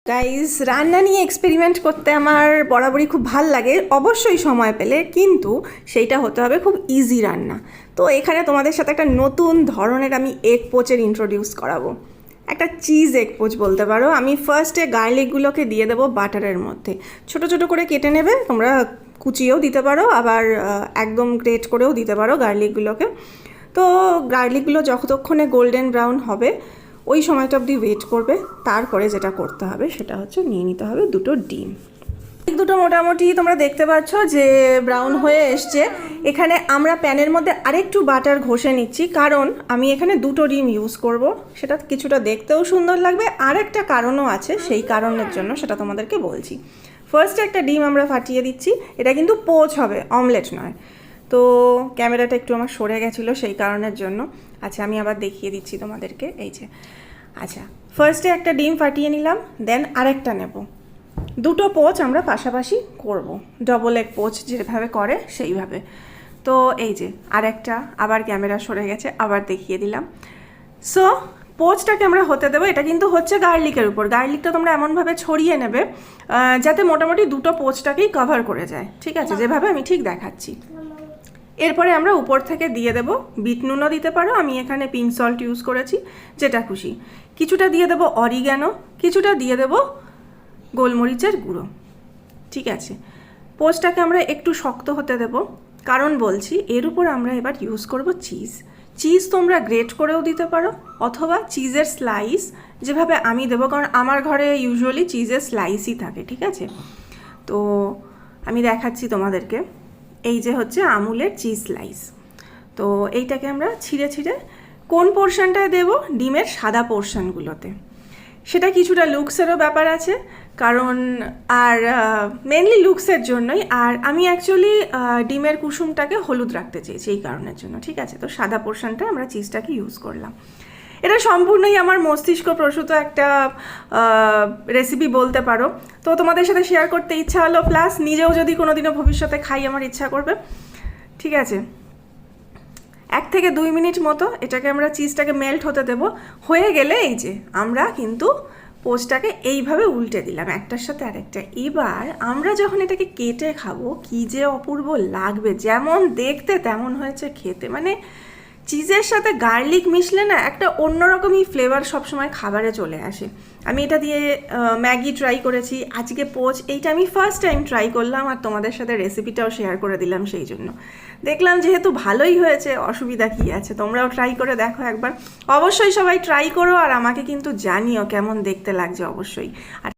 Guys, রান্না নিয়ে experiment করতে আমার বরাবরই খুব ভাল লাগে, অবশ্যই সময় পেলে, কিন্তু সেইটা হতে হবে খুব ইজি রান্না। তো এখানে তোমাদের সাথে একটা নতুন ধরনের আমি এগ পোচের ইন্ট্রোডিউস করাবো, একটা চিজ এগ পোচ বলতে পারো। আমি ফার্স্টে গার্লিকগুলোকে দিয়ে দেবো বাটারের মধ্যে, ছোট ছোট করে কেটে নেবে, তোমরা কুচিয়েও দিতে পারো, আবার একদম গ্রেট করেও দিতে পারো গার্লিকগুলোকে। তো গার্লিকগুলো যতক্ষণে গোল্ডেন ব্রাউন হবে ওই সময়টা অবধি ওয়েট করবে। তারপরে যেটা করতে হবে সেটা হচ্ছে নিয়ে নিতে হবে দুটো ডিম। দুটো মোটামুটি তোমরা দেখতে পাচ্ছ যে ব্রাউন হয়ে এসছে। এখানে আমরা প্যানের মধ্যে আরেকটু বাটার ঘষে নিচ্ছি, কারণ আমি এখানে দুটো ডিম ইউজ করব, সেটা কিছুটা দেখতেও সুন্দর লাগবে। আর একটা কারণও আছে, সেই কারণের জন্য সেটা তোমাদেরকে বলছি। ফার্স্টে একটা ডিম আমরা ফাটিয়ে দিচ্ছি, এটা কিন্তু পোচ হবে, অমলেট নয়। তো ক্যামেরাটা একটু আমার সরে গেছিলো সেই কারণের জন্য। আচ্ছা, আমি আবার দেখিয়ে দিচ্ছি তোমাদেরকে, এই যে। আচ্ছা, ফার্স্টে একটা ডিম ফাটিয়ে নিলাম, দেন আরেকটা নেব। দুটো পোচ আমরা পাশাপাশি করব, ডবল এগ পোচ যেভাবে করে সেইভাবে। তো এই যে আরেকটা, আবার ক্যামেরা সরে গেছে, আবার দেখিয়ে দিলাম। সো পোচটাকে আমরা হতে দেবো। এটা কিন্তু হচ্ছে গার্লিকের উপর। গার্লিকটা তোমরা এমনভাবে ছড়িয়ে নেবে যাতে মোটামুটি দুটো পোচটাকেই কভার করে যায়, ঠিক আছে, যেভাবে আমি ঠিক দেখাচ্ছি। এরপরে আমরা উপর থেকে দিয়ে দেব বিট নুনও দিতে পারো, আমি এখানে পিঙ্ক সল্ট ইউজ করেছি, যেটা খুশি। কিছুটা দিয়ে দেবো অরিগ্যানো, কিছুটা দিয়ে দেবো গোলমরিচের গুঁড়ো, ঠিক আছে। পোচটাকে আমরা একটু শক্ত হতে দেব, কারণ বলছি এর উপর আমরা এবার ইউজ করব চিজ। চিজ তোমরা গ্রেট করেও দিতে পারো, অথবা চিজের স্লাইস, যেভাবে আমি দেবো, কারণ আমার ঘরে ইউজুয়ালি চিজের স্লাইসই থাকে, ঠিক আছে। তো আমি দেখাচ্ছি তোমাদেরকে, এই যে হচ্ছে আমুলের চিজ স্লাইস। তো এইটাকে আমরা ছিঁড়ে ছিঁড়ে কোন পোর্শনটায় দেবো, ডিমের সাদা পোর্শনগুলোতে। সেটা কিছুটা লুকসেরও ব্যাপার আছে, কারণ আর মেনলি লুকসের জন্যই। আর আমি অ্যাকচুয়ালি ডিমের কুসুমটাকে হলুদ রাখতে চেয়েছি এই কারণের জন্য, ঠিক আছে। তো সাদা পোর্শনটা আমরা চিজটাকে ইউজ করলাম। এটা সম্পূর্ণই আমার মস্তিষ্ক প্রসূত একটা রেসিপি বলতে পারো। তো তোমাদের সাথে শেয়ার করতে ইচ্ছা হলো, প্লাস নিজেও যদি কোনোদিনও ভবিষ্যতে খাই আমার ইচ্ছা করবে, ঠিক আছে। 1 থেকে 2 মিনিট মতো এটাকে আমরা চিজটাকে মেল্ট হতে দেব। হয়ে গেলে এই যে আমরা কিন্তু পোচটাকে এইভাবে উল্টে দিলাম একটার সাথে আরেকটা। এবার আমরা যখন এটাকে কেটে খাবো, কি যে অপূর্ব লাগবে, যেমন দেখতে তেমন হয়েছে খেতে। মানে চিজের সাথে গার্লিক মিশলে না একটা অন্যরকমই ফ্লেভার সবসময় খাবারে চলে আসে। আমি এটা দিয়ে ম্যাগি ট্রাই করেছি, আজকে পোচ, এইটা আমি ফার্স্ট টাইম ট্রাই করলাম, আর তোমাদের সাথে রেসিপিটাও শেয়ার করে দিলাম। সেই জন্য দেখলাম যেহেতু ভালোই হয়েছে, অসুবিধা কী আছে, তোমরাও ট্রাই করে দেখো একবার। অবশ্যই সবাই ট্রাই করো, আর আমাকে কিন্তু জানিও কেমন দেখতে লাগছে অবশ্যই। আর